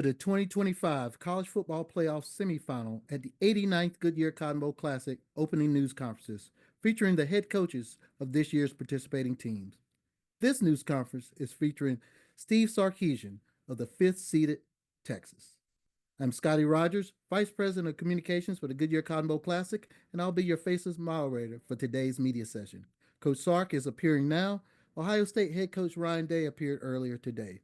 The 2025 College Football Playoff Semifinal at the 89th Goodyear Cotton Bowl Classic opening news conferences, featuring the head coaches of this year's participating teams. This news conference is featuring Steve Sarkisian of the fifth seeded Texas. I'm Scotty Rogers, Vice President of Communications for the Goodyear Cotton Bowl Classic, and I'll be your faceless moderator for today's media session. Coach Sark is appearing now. Ohio State head coach Ryan Day appeared earlier today.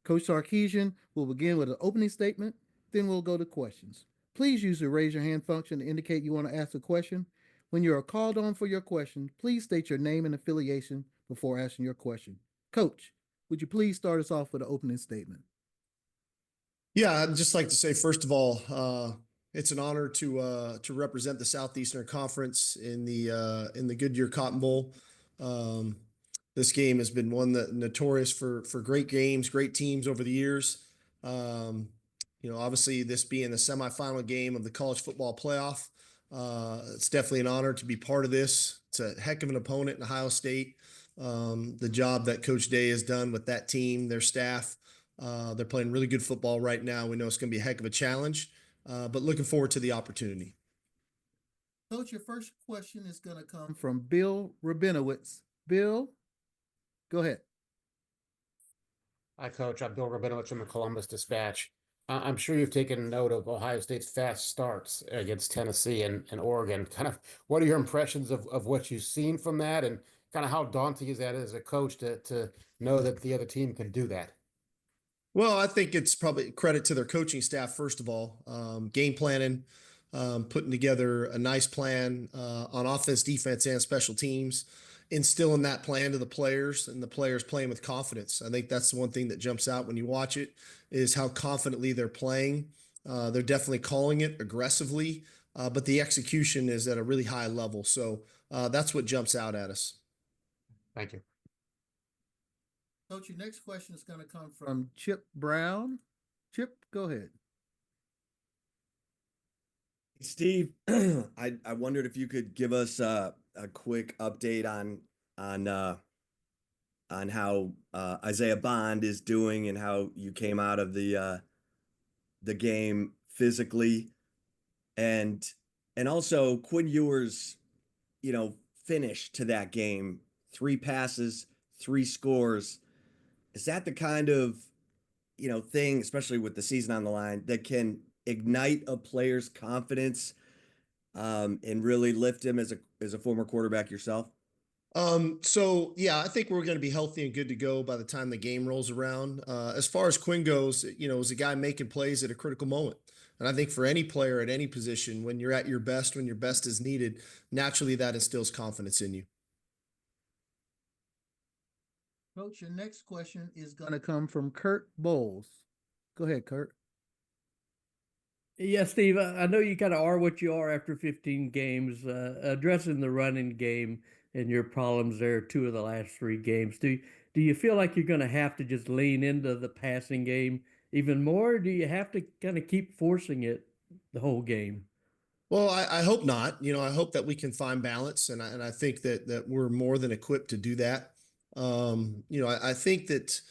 Coach Sarkisian will begin with an opening statement, then we'll go to questions. Please use the raise your hand function to indicate you want to ask a question. When you are called on for your question, please state your name and affiliation before asking your question. Coach, would you please start us off with an opening statement? Yeah, I'd just like to say, first of all, it's an honor to represent the Southeastern Conference in the Goodyear Cotton Bowl. This game has been one that notorious for great games, great teams over the years. Obviously, this being the semifinal game of the college football playoff, it's definitely an honor to be part of this. It's a heck of an opponent in Ohio State. The job that Coach Day has done with that team, their staff. They're playing really good football right now. We know it's going to be a heck of a challenge, but looking forward to the opportunity. Coach, your first question is going to come from Bill Rabinowitz. Bill, go ahead. Hi, Coach. I'm Bill Rabinowitz from the Columbus Dispatch. I'm sure you've taken note of Ohio State's fast starts against Tennessee and Oregon. Kind of what are your impressions of what you've seen from that, and kind of how daunting is that as a coach to know that the other team can do that? Well, I think it's probably credit to their coaching staff, first of all, game planning, putting together a nice plan on offense, defense, and special teams, instilling that plan to the players, and the players playing with confidence. I think that's the one thing that jumps out when you watch it, is how confidently they're playing. They're definitely calling it aggressively, but the execution is at a really high level. So that's what jumps out at us. Thank you. Coach, your next question is going to come from Chip Brown. Chip, go ahead. Steve, I wondered if you could give us a quick update on how Isaiah Bond is doing and how you came out of the game physically, and also Quinn Ewers, finish to that game, 3 passes, 3 scores. Is that the kind of, thing, especially with the season on the line, that can ignite a player's confidence and really lift him as a former quarterback yourself? So yeah, I think we're going to be healthy and good to go by the time the game rolls around. As far as Quinn goes, is a guy making plays at a critical moment. And I think for any player at any position, when you're at your best, when your best is needed, naturally that instills confidence in you. Coach, your next question is going to come from Kurt Bowles. Go ahead, Kurt. Yeah, Steve, I know you kind of are what you are after 15 games, addressing the running game and your problems there 2 of the last 3 games. Do you feel like you're going to have to just lean into the passing game even more? Or do you have to kind of keep forcing it the whole game? Well, I hope not. I hope that we can find balance, and I think that we're more than equipped to do that. I think that,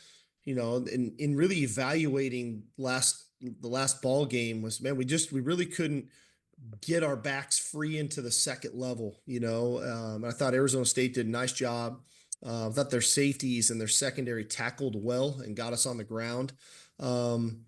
in really evaluating the last ball game was, man, we really couldn't get our backs free into the second level. I thought Arizona State did a nice job. I thought their safeties and their secondary tackled well and got us on the ground. And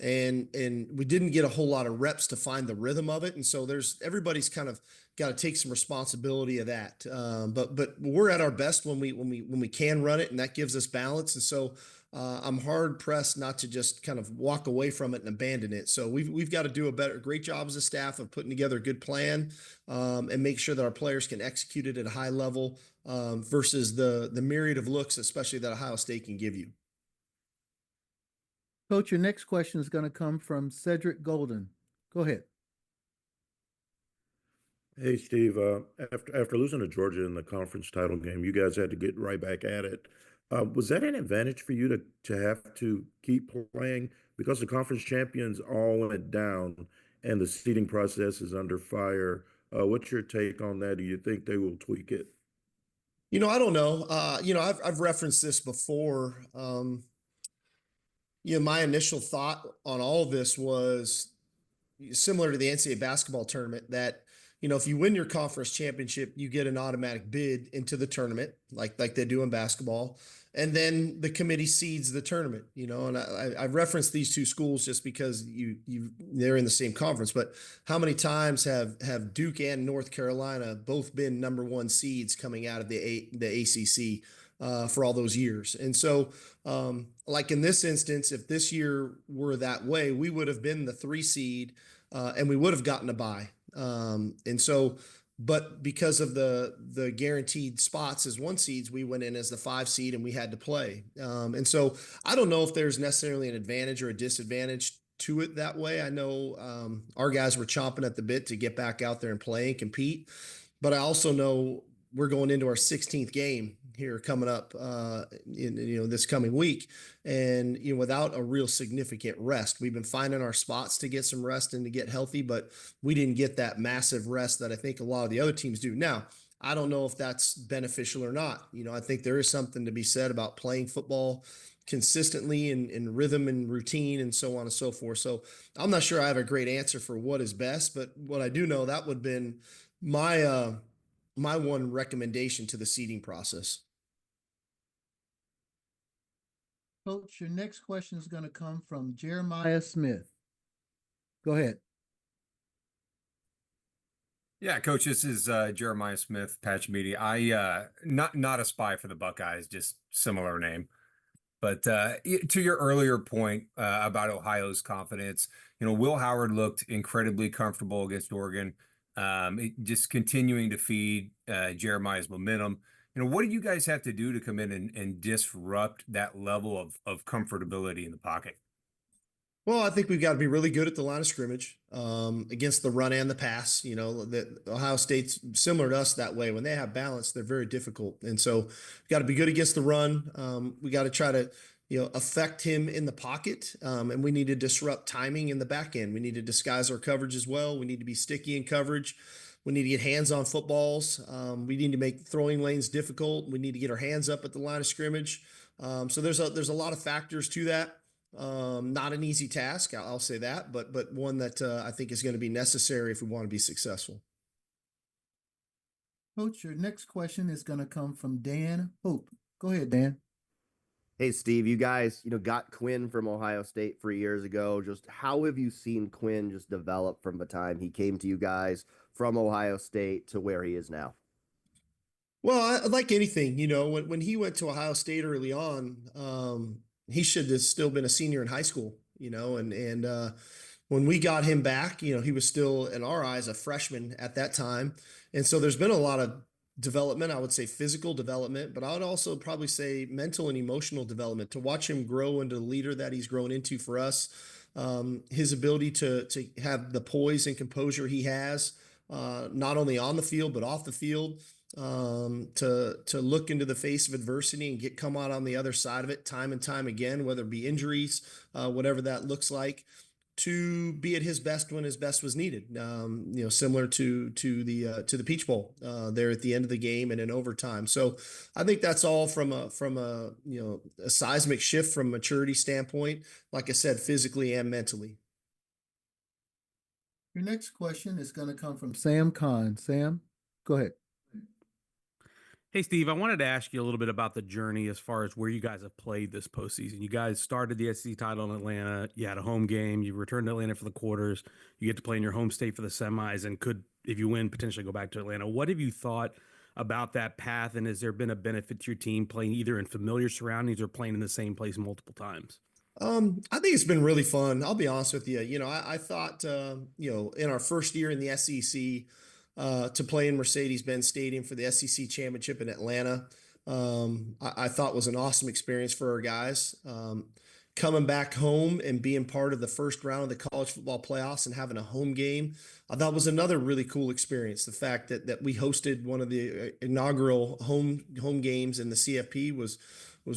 we didn't get a whole lot of reps to find the rhythm of it. And so everybody's kind of got to take some responsibility of that. But we're at our best when we can run it, and that gives us balance. And so I'm hard pressed not to just kind of walk away from it and abandon it. So we've got to do a great job as a staff of putting together a good plan and make sure that our players can execute it at a high level versus the myriad of looks, especially that Ohio State can give you. Coach, your next question is going to come from Cedric Golden. Go ahead. Hey, Steve. After losing to Georgia in the conference title game, you guys had to get right back at it. Was that an advantage for you to have to keep playing because the conference champions all went down and the seeding process is under fire? What's your take on that? Do you think they will tweak it? I don't know. I've referenced this before. my initial thought on all of this was similar to the NCAA basketball tournament that, if you win your conference championship, you get an automatic bid into the tournament, like they do in basketball. And then the committee seeds the tournament, and I referenced these two schools just because they're in the same conference, but how many times have Duke and North Carolina both been number one seeds coming out of the ACC for all those years? And so, like in this instance, if this year were that way, we would have been the 3 seed and we would have gotten a bye. And so, but because of the guaranteed spots as 1 seeds, we went in as the 5 seed and we had to play. And so I don't know if there's necessarily an advantage or a disadvantage to it that way. I know our guys were chomping at the bit to get back out there and play and compete, but I also know we're going into our 16th game here coming up in this coming week, and without a real significant rest. We've been finding our spots to get some rest and to get healthy, but we didn't get that massive rest that I think a lot of the other teams do. Now, I don't know if that's beneficial or not. I think there is something to be said about playing football consistently in rhythm and routine and so on and so forth. So I'm not sure I have a great answer for what is best, but what I do know, that would have been my one recommendation to the seeding process. Coach, your next question is going to come from Jeremiah Smith. Go ahead. Yeah, Coach, this is Jeremiah Smith, Patch Media. I not a spy for the Buckeyes, just similar name. But to your earlier point about Ohio's confidence, Will Howard looked incredibly comfortable against Oregon, just continuing to feed Jeremiah's momentum. What do you guys have to do to come in and disrupt that level of comfortability in the pocket? Well, I think we've got to be really good at the line of scrimmage against the run and the pass. That Ohio State's similar to us that way. When they have balance, they're very difficult. And so we've got to be good against the run. We got to try to, affect him in the pocket. And we need to disrupt timing in the back end. We need to disguise our coverage as well. We need to be sticky in coverage. We need to get hands on footballs. We need to make throwing lanes difficult. We need to get our hands up at the line of scrimmage. So there's a lot of factors to that. Not an easy task, I'll say that, but one that I think is going to be necessary if we want to be successful. Coach, your next question is going to come from Dan Hope. Go ahead, Dan. Hey, Steve, you guys, got Quinn from Ohio State 3 years ago. Just how have you seen Quinn just develop from the time he came to you guys from Ohio State to where he is now? Well, like anything, when he went to Ohio State early on, he should have still been a senior in high school, and when we got him back, he was still, in our eyes, a freshman at that time. And so there's been a lot of development, I would say physical development, but I would also probably say mental and emotional development to watch him grow into the leader that he's grown into for us. His ability to have the poise and composure he has, not only on the field, but off the field, to look into the face of adversity and come out on the other side of it time and time again, whether it be injuries, whatever that looks like, to be at his best when his best was needed. Similar to the Peach Bowl there at the end of the game and in overtime. So I think that's all from a seismic shift from maturity standpoint, like I said, physically and mentally. Your next question is going to come from Sam Kahn. Sam, go ahead. Hey, Steve, I wanted to ask you a little bit about the journey as far as where you guys have played this postseason. You guys started the SEC title in Atlanta. You had a home game. You returned to Atlanta for the quarters. You get to play in your home state for the semis and could, if you win, potentially go back to Atlanta. What have you thought about that path? And has there been a benefit to your team playing either in familiar surroundings or playing in the same place multiple times? I think it's been really fun. I'll be honest with you. I thought, in our first year in the SEC, to play in Mercedes-Benz Stadium for the SEC championship in Atlanta, I thought was an awesome experience for our guys. Coming back home and being part of the first round of the college football playoffs and having a home game, I thought was another really cool experience. The fact that we hosted one of the inaugural home games in the CFP was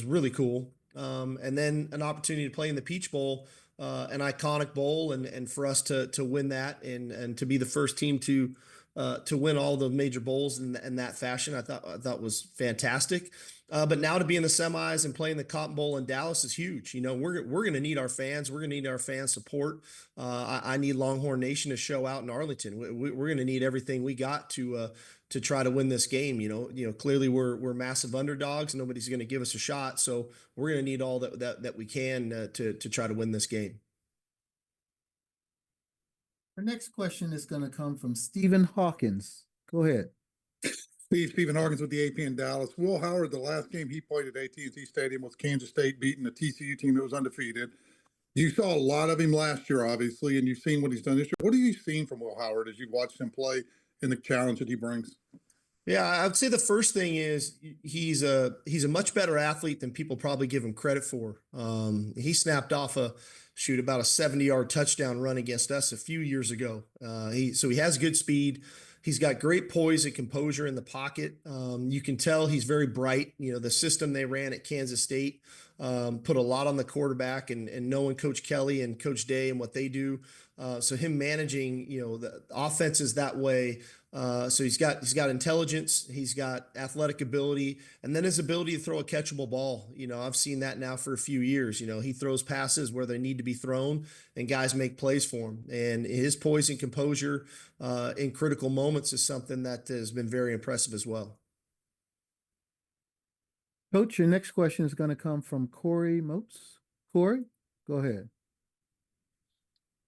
really cool. And then an opportunity to play in the Peach Bowl, an iconic bowl, and for us to win that and to be the first team to to win all the major bowls in that fashion. I thought was fantastic. But now to be in the semis and playing the Cotton Bowl in Dallas is huge. You know, we're going to need our fans. We're going to need our fan support. I need Longhorn Nation to show out in Arlington. We're going to need everything we got to try to win this game. You know, clearly we're massive underdogs. Nobody's going to give us a shot, so we're going to need all that we can to try to win this game. Our next question is going to come from Stephen Hawkins. Go ahead. Stephen Hawkins with the AP in Dallas. Will Howard, the last game he played at AT&T Stadium was Kansas State beating a TCU team that was undefeated. You saw a lot of him last year, obviously, and you've seen what he's done this year. What have you seen from Will Howard as you've watched him play and the challenge that he brings? Yeah, I would say the first thing is he's a much better athlete than people probably give him credit for. He snapped off about a 70-yard touchdown run against us a few years ago. So he has good speed. He's got great poise and composure in the pocket. You can tell he's very bright. You know, the system they ran at Kansas State put a lot on the quarterback, and knowing Coach Kelly and Coach Day and what they do. So him managing, you know, the offenses that way. So he's got intelligence, he's got athletic ability, and then his ability to throw a catchable ball. You know, I've seen that now for a few years. You know, he throws passes where they need to be thrown, and guys make plays for him. And his poise and composure in critical moments is something that has been very impressive as well. Coach, your next question is going to come from Corey Moats. Corey, go ahead.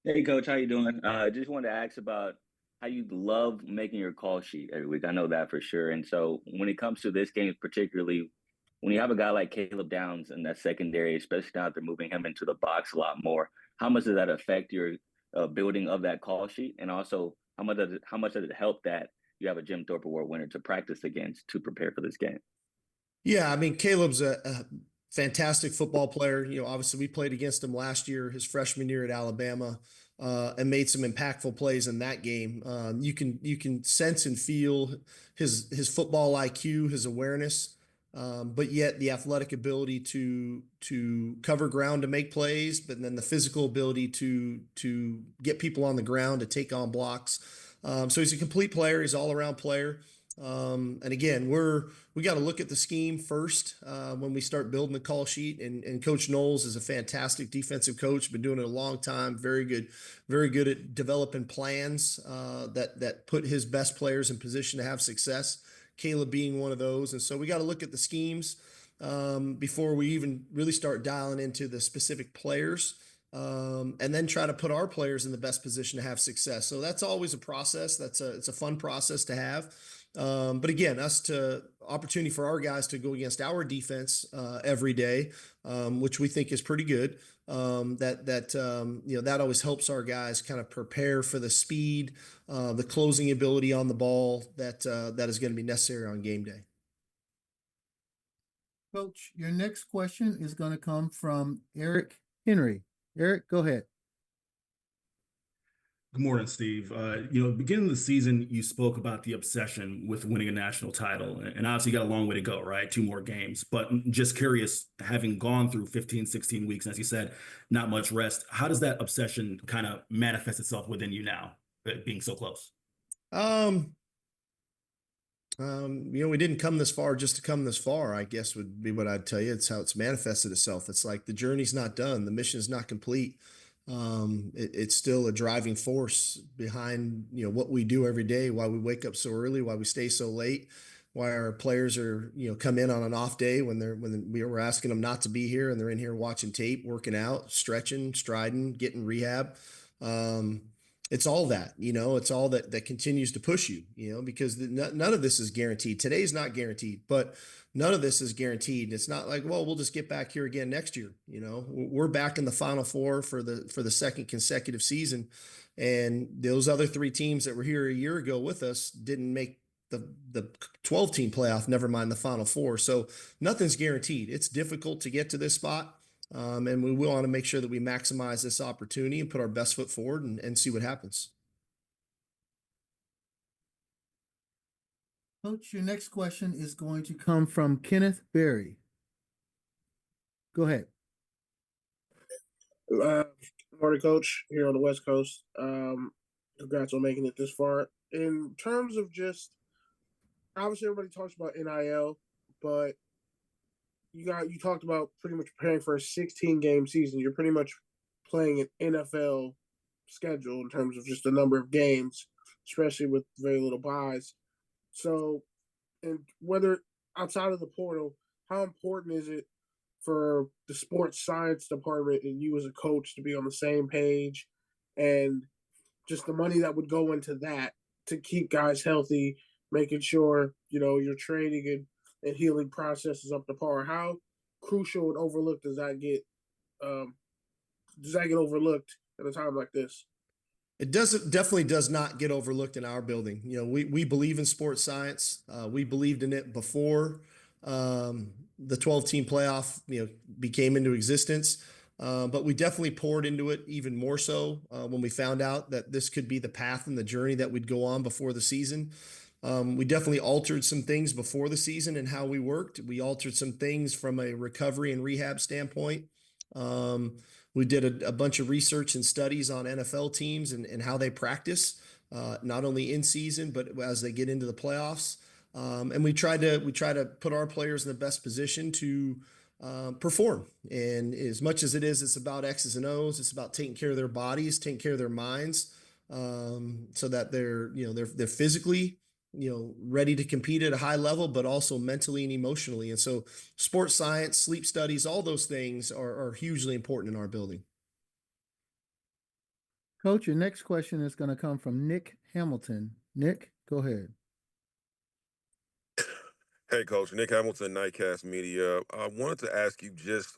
Hey, Coach, how you doing? Just wanted to ask about how you love making your call sheet every week. I know that for sure. And so when it comes to this game, particularly when you have a guy like Caleb Downs in that secondary, especially now that they're moving him into the box a lot more, how much does that affect your building of that call sheet? And also, how much does it help that you have a Jim Thorpe Award winner to practice against to prepare for this game? Yeah, I mean, Caleb's a fantastic football player. You know, obviously we played against him last year, his freshman year at Alabama, and made some impactful plays in that game. You can sense and feel his football IQ, his awareness, but yet the athletic ability to cover ground to make plays, but then the physical ability to get people on the ground to take on blocks. So he's a complete player. He's all around player. And again, we got to look at the scheme first when we start building the call sheet. And Coach Knowles is a fantastic defensive coach, been doing it a long time. Very good at developing plans that put his best players in position to have success. Caleb being one of those. And so we got to look at the schemes before we even really start dialing into the specific players. And then try to put our players in the best position to have success. So that's always a process. It's a fun process to have. But again, opportunity for our guys to go against our defense every day, which we think is pretty good. That always helps our guys kind of prepare for the speed, the closing ability on the ball that is going to be necessary on game day. Coach, your next question is going to come from Eric Henry. Eric, go ahead. Good morning, Steve. Beginning of the season, you spoke about the obsession with winning a national title, and obviously you got a long way to go, right? 2 more games, but just curious, having gone through 15, 16 weeks, and as you said, not much rest, how does that obsession kind of manifest itself within you now, being so close? We didn't come this far just to come this far, I guess would be what I'd tell you. It's how it's manifested itself. It's like the journey's not done. The mission is not complete. It's still a driving force behind, what we do every day, why we wake up so early, why we stay so late, why our players are, come in on an off day when we're asking them not to be here and they're in here watching tape, working out, stretching, striding, getting rehab. It's all that, it's all that continues to push you, because none of this is guaranteed. Today's not guaranteed, but none of this is guaranteed. It's not like, well, we'll just get back here again next year. We're back in the Final Four for the second consecutive season. And those other 3 teams that were here a year ago with us didn't make the 12-team playoff, never mind the Final Four. So nothing's guaranteed. It's difficult to get to this spot. And we will want to make sure that we maximize this opportunity and put our best foot forward and see what happens. Coach, your next question is going to come from Kenneth Berry. Go ahead. Morning, Coach, here on the West Coast. Congrats on making it this far. In terms of just obviously everybody talks about NIL, but you talked about pretty much preparing for a 16 game season. You're pretty much playing an NFL schedule in terms of just the number of games, especially with very little buys. So, and whether outside of the portal, how important is it for the sports science department and you as a coach to be on the same page, and just the money that would go into that to keep guys healthy, making sure your training and healing process is up to par? How crucial and overlooked does that get? Um, does that get overlooked at a time like this? It definitely does not get overlooked in our building. We believe in sports science. We believed in it before the 12-team playoff became into existence. But we definitely poured into it even more so when we found out that this could be the path and the journey that we'd go on before the season. We definitely altered some things before the season and how we worked. We altered some things from a recovery and rehab standpoint. We did a bunch of research and studies on NFL teams and how they practice, not only in season, but as they get into the playoffs. And we try to put our players in the best position to perform. And as much as it's about X's and O's, it's about taking care of their bodies, taking care of their minds, so that they're physically ready to compete at a high level, but also mentally and emotionally. And so sports science, sleep studies, all those things are hugely important in our building. Coach, your next question is going to come from Nick Hamilton. Nick, go ahead. Hey, Coach. Nick Hamilton, Nightcast Media. I wanted to ask you, just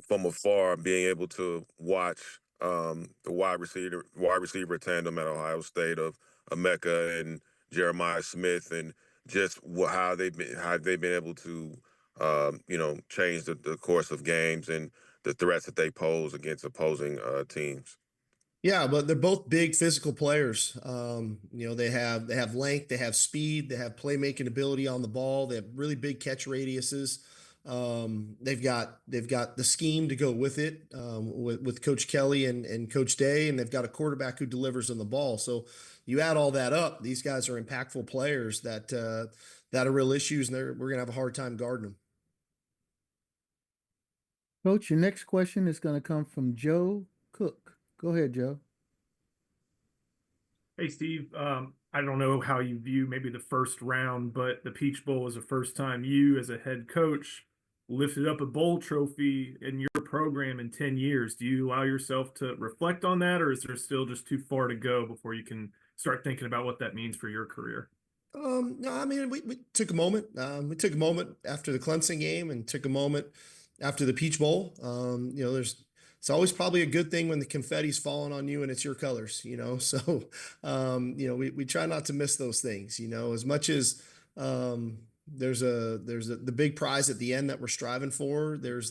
from afar, being able to watch the wide receiver tandem at Ohio State of Emeka and Jeremiah Smith, and just how they've been able to change the course of games and the threats that they pose against opposing teams. Yeah, but they're both big physical players. They have length, they have speed, they have playmaking ability on the ball. They have really big catch radiuses. They've got the scheme to go with it, with Coach Kelly and Coach Day, and they've got a quarterback who delivers on the ball. So you add all that up, these guys are impactful players that are real issues, and we're gonna have a hard time guarding them. Coach, your next question is going to come from Joe Cook. Go ahead, Joe. Hey, Steve. I don't know how you view maybe the first round, but the Peach Bowl was the first time you, as a head coach, lifted up a bowl trophy in your program in 10 years. Do you allow yourself to reflect on that, or is there still just too far to go before you can start thinking about what that means for your career? No, I mean, we took a moment. We took a moment after the Clemson game and took a moment after the Peach Bowl. It's always probably a good thing when the confetti's falling on you and it's your colors, So, we try not to miss those things, as much as there's the big prize at the end that we're striving for. There's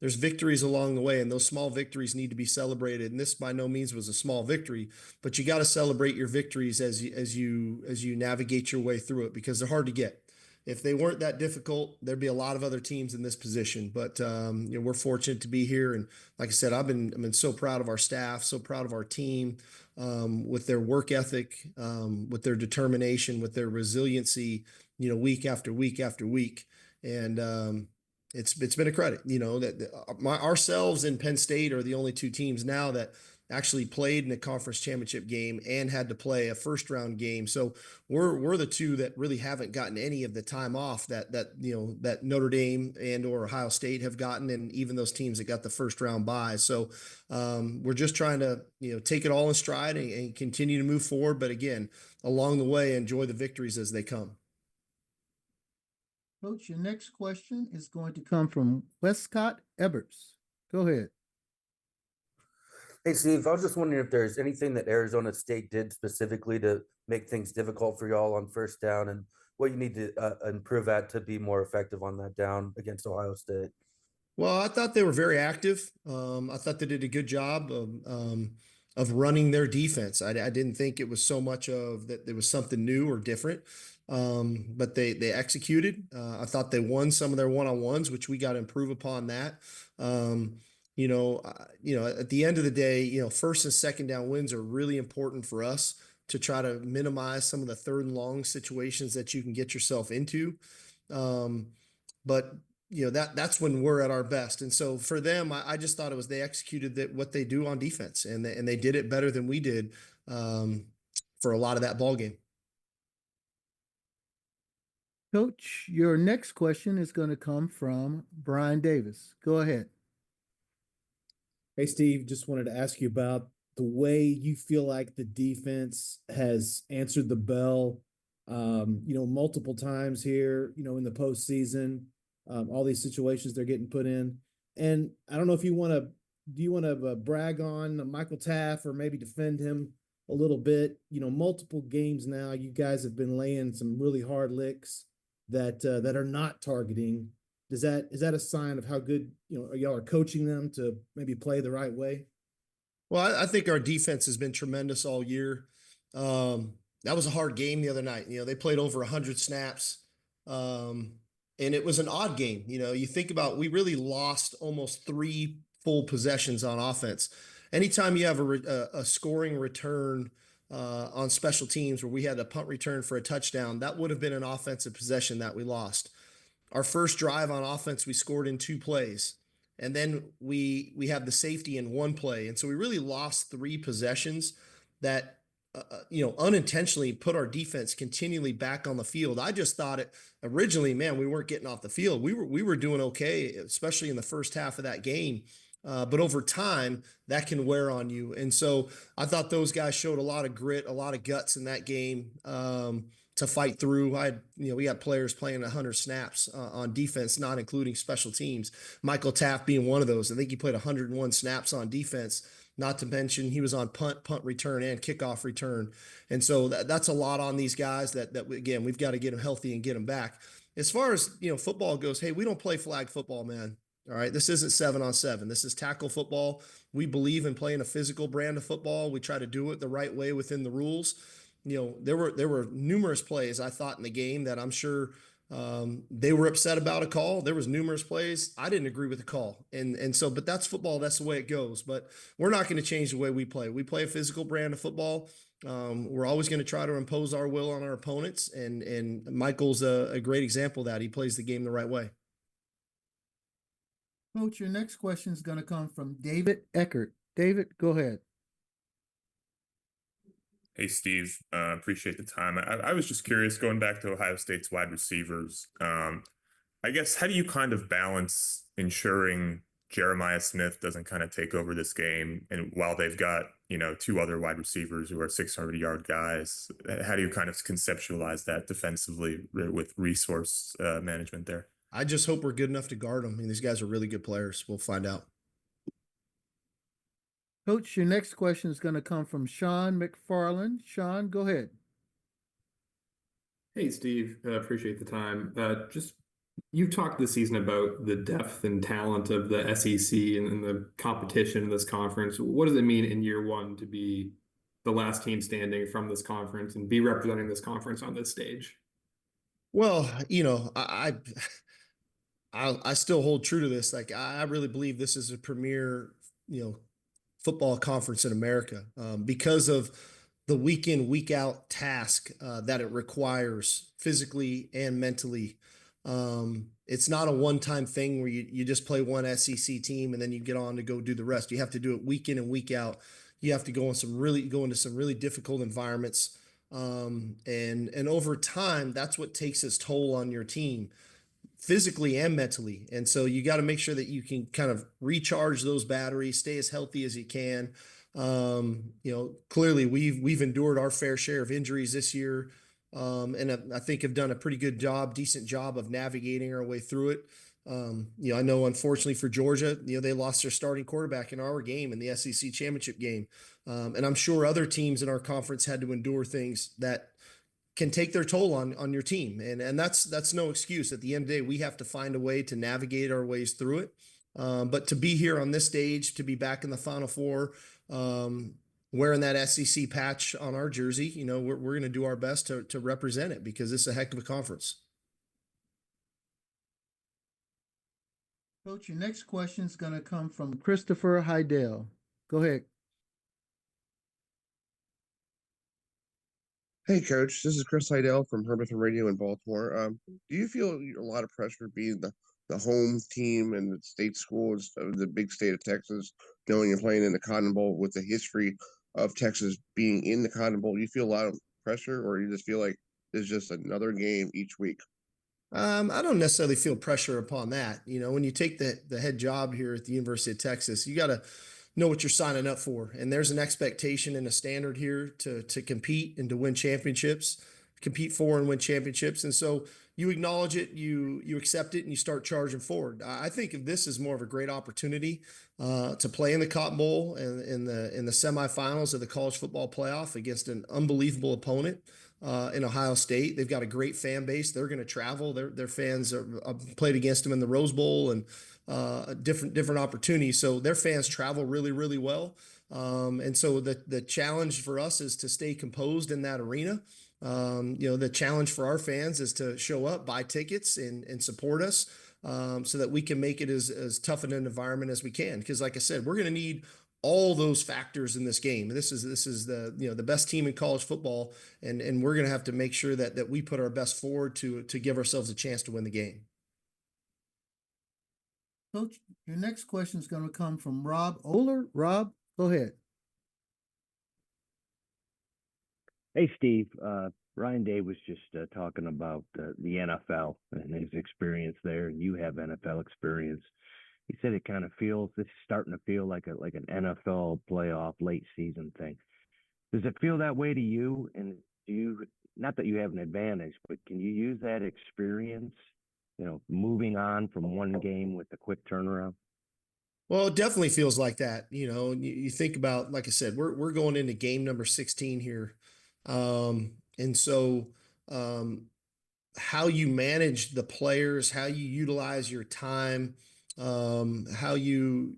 victories along the way, and those small victories need to be celebrated. And this by no means was a small victory, but you got to celebrate your victories as you navigate your way through it, because they're hard to get. If they weren't that difficult, there'd be a lot of other teams in this position. But we're fortunate to be here, and like I said, I've been so proud of our staff, so proud of our team, with their work ethic, with their determination, with their resiliency, week after week after week, and it's been a credit. Ourselves and Penn State are the only two teams now that actually played in a conference championship game and had to play a first round game. So we're the two that really haven't gotten any of the time off that Notre Dame and or Ohio State have gotten, and even those teams that got the first round bye. So we're just trying to take it all in stride and continue to move forward. But again, along the way, enjoy the victories as they come. Coach, your next question is going to come from Westcott Eberts. Go ahead. Hey, Steve, I was just wondering if there's anything that Arizona State did specifically to make things difficult for y'all on first down, and what you need to improve at to be more effective on that down against Ohio State. Well, I thought they were very active. I thought they did a good job of running their defense. I didn't think it was so much of that there was something new or different, but they executed. I thought they won some of their one-on-ones, which we got to improve upon that. At the end of the day, first and second down wins are really important for us to try to minimize some of the third and long situations that you can get yourself into. But that's when we're at our best. And so for them, I just thought they executed what they do on defense, and they did it better than we did for a lot of that ball game. Coach, your next question is going to come from Brian Davis. Go ahead. Hey, Steve, just wanted to ask you about the way you feel like the defense has answered the bell, multiple times here, in the postseason, all these situations they're getting put in. And I don't know if do you want to brag on Michael Taft or maybe defend him a little bit? Multiple games now, you guys have been laying some really hard licks that are not targeting. Is that a sign of how good, y'all are coaching them to maybe play the right way? Well, I think our defense has been tremendous all year. That was a hard game the other night. They played over 100 snaps, and it was an odd game. You think about, we really lost almost 3 full possessions on offense. Anytime you have a scoring return on special teams where we had a punt return for a touchdown, that would have been an offensive possession that we lost. Our first drive on offense, we scored in 2 plays. And then we have the safety in 1 play. And so we really lost 3 possessions that, unintentionally put our defense continually back on the field. I just thought originally, man, we weren't getting off the field. We were doing okay, especially in the first half of that game. But over time, that can wear on you. And so I thought those guys showed a lot of grit, a lot of guts in that game to fight through. We had players playing 100 snaps on defense, not including special teams. Michael Taft being one of those. I think he played 101 snaps on defense, not to mention he was on punt return, and kickoff return. And so that's a lot on these guys that again, we've got to get them healthy and get them back. As far as, football goes, hey, we don't play flag football, man. All right. This isn't 7-on-7. This is tackle football. We believe in playing a physical brand of football. We try to do it the right way within the rules. There were numerous plays I thought in the game that I'm sure they were upset about a call. There was numerous plays I didn't agree with the call. But that's football. That's the way it goes. But we're not going to change the way we play. We play a physical brand of football. We're always going to try to impose our will on our opponents. And Michael's a great example of that. He plays the game the right way. Coach, your next question is going to come from David Eckert. David, go ahead. Hey, Steve, appreciate the time. I was just curious, going back to Ohio State's wide receivers, I guess, how do you kind of balance ensuring Jeremiah Smith doesn't kind of take over this game, and while they've got, 2 other wide receivers who are 600-yard guys, how do you kind of conceptualize that defensively with resource management there? I just hope we're good enough to guard them. I mean, these guys are really good players. We'll find out. Coach, your next question is going to come from Sean McFarland. Sean, go ahead. Hey, Steve, appreciate the time. You've talked this season about the depth and talent of the SEC and the competition in this conference. What does it mean in year 1 to be the last team standing from this conference and be representing this conference on this stage? Well, I still hold true to this. Like, I really believe this is a premier, football conference in America because of the week in, week out task that it requires physically and mentally. It's not a one-time thing where you just play one SEC team and then you get on to go do the rest. You have to do it week in and week out. You have to go into some really difficult environments. And over time, that's what takes its toll on your team, physically and mentally. And so you got to make sure that you can kind of recharge those batteries, stay as healthy as you can. Clearly we've endured our fair share of injuries this year. And I think have done a pretty good decent job of navigating our way through it. I know, unfortunately for Georgia, they lost their starting quarterback in our game in the SEC championship game. And I'm sure other teams in our conference had to endure things that can take their toll on your team. And that's no excuse. At the end of the day, we have to find a way to navigate our ways through it. But to be here on this stage, to be back in the Final Four, wearing that SEC patch on our jersey, we're going to do our best to represent it because it's a heck of a conference. Coach, your next question is going to come from Christopher Heidel. Go ahead. Hey, Coach. This is Chris Heidel from Herbertson Radio in Baltimore. Do you feel a lot of pressure being the home team and the state schools of the big state of Texas, going and playing in the Cotton Bowl with the history of Texas being in the Cotton Bowl? Do you feel a lot of pressure, or you just feel like it's just another game each week? I don't necessarily feel pressure upon that. You know, when you take the head job here at the University of Texas, you got to know what you're signing up for. And there's an expectation and a standard here to compete and to win championships, compete for and win championships. And so you acknowledge it, you accept it, and you start charging forward. I think of this as more of a great opportunity to play in the Cotton Bowl and in the semifinals of the college football playoff against an unbelievable opponent. In Ohio State, they've got a great fan base. They're going to travel. Their fans are played against them in the Rose Bowl and different opportunities. So their fans travel really, really well. And so the challenge for us is to stay composed in that arena. The challenge for our fans is to show up, buy tickets, and support us so that we can make it as tough an environment as we can. Because, like I said, we're going to need all those factors in this game. This is the best team in college football, and we're going to have to make sure that we put our best forward to give ourselves a chance to win the game. Coach, your next question is going to come from Rob Oler. Rob, go ahead. Hey, Steve. Ryan Day was just talking about the NFL and his experience there, and you have NFL experience. He said it kind of feels, this is starting to feel like an NFL playoff late season thing. Does it feel that way to you? And do you, not that you have an advantage, but can you use that experience, moving on from one game with a quick turnaround? Well, it definitely feels like that. You think about, like I said, we're going into game number 16 here. And so how you manage the players, how you utilize your time, how you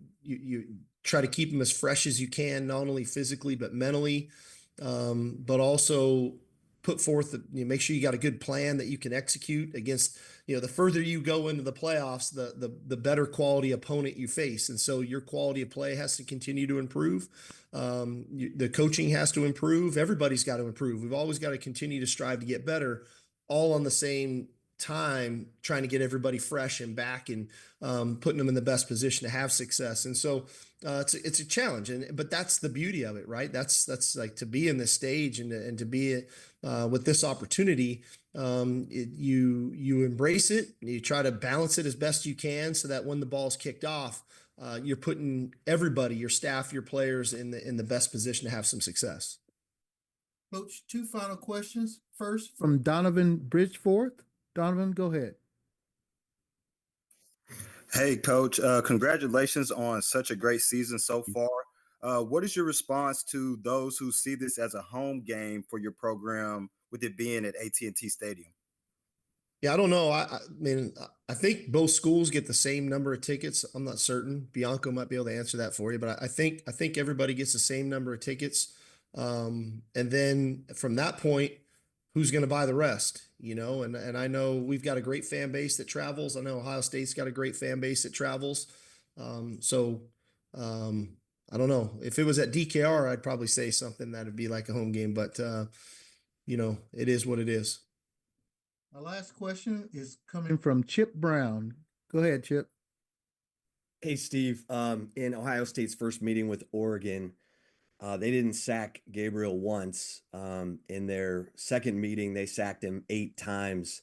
try to keep them as fresh as you can, not only physically but mentally, but also put forth, make sure you got a good plan that you can execute against, the further you go into the playoffs, the better quality opponent you face. And so your quality of play has to continue to improve. The coaching has to improve. Everybody's got to improve. We've always got to continue to strive to get better, all on the same time, trying to get everybody fresh and back and putting them in the best position to have success. And so it's a challenge, but that's the beauty of it, right? That's like to be in this stage and to be with this opportunity. You embrace it, you try to balance it as best you can so that when the ball's kicked off, you're putting everybody, your staff, your players in the best position to have some success. Coach, two final questions. First, from Donovan Bridgeforth. Donovan, go ahead. Hey, Coach. Congratulations on such a great season so far. What is your response to those who see this as a home game for your program, with it being at AT&T Stadium? Yeah, I don't know. I mean, I think both schools get the same number of tickets. I'm not certain. Bianco might be able to answer that for you, but I think everybody gets the same number of tickets. And then from that point, who's going to buy the rest? And I know we've got a great fan base that travels. I know Ohio State's got a great fan base that travels. I don't know. If it was at DKR, I'd probably say something that'd be like a home game, but it is what it is. Our last question is coming from Chip Brown. Go ahead, Chip. Hey, Steve. In Ohio State's first meeting with Oregon, they didn't sack Gabriel once. In their second meeting, they sacked him 8 times.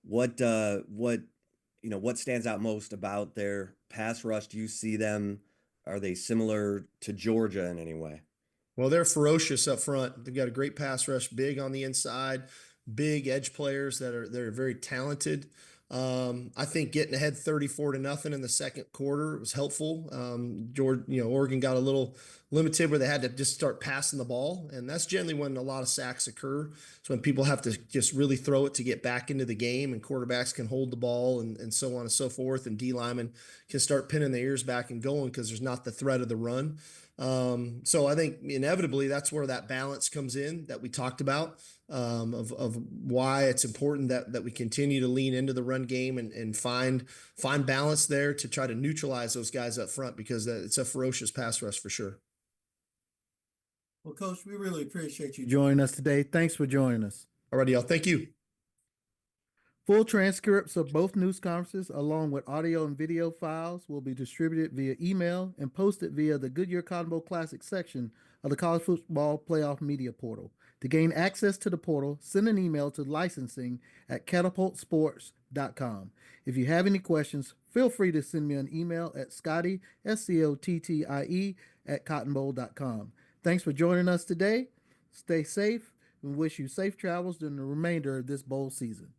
What stands out most about their pass rush? Do you see them? Are they similar to Georgia in any way? Well, they're ferocious up front. They've got a great pass rush, big on the inside, big edge players they're very talented. I think getting ahead 34-0 in the second quarter was helpful. Oregon got a little limited where they had to just start passing the ball. And that's generally when a lot of sacks occur. So when people have to just really throw it to get back into the game, and quarterbacks can hold the ball and so on and so forth. And D linemen can start pinning their ears back and going because there's not the threat of the run. So I think inevitably that's where that balance comes in that we talked about, of why it's important that we continue to lean into the run game and find balance there to try to neutralize those guys up front, because it's a ferocious pass rush for sure. Well, Coach, we really appreciate you joining us today. Thanks for joining us. All righty, y'all. Thank you. Full transcripts of both news conferences, along with audio and video files, will be distributed via email and posted via the Goodyear Cotton Bowl Classic section of the College Football Playoff Media Portal. To gain access to the portal, send an email to licensing@catapultsports.com. If you have any questions, feel free to send me an email at Scottie, SCOTTIE, @cottonbowl.com. Thanks for joining us today. Stay safe and wish you safe travels during the remainder of this bowl season.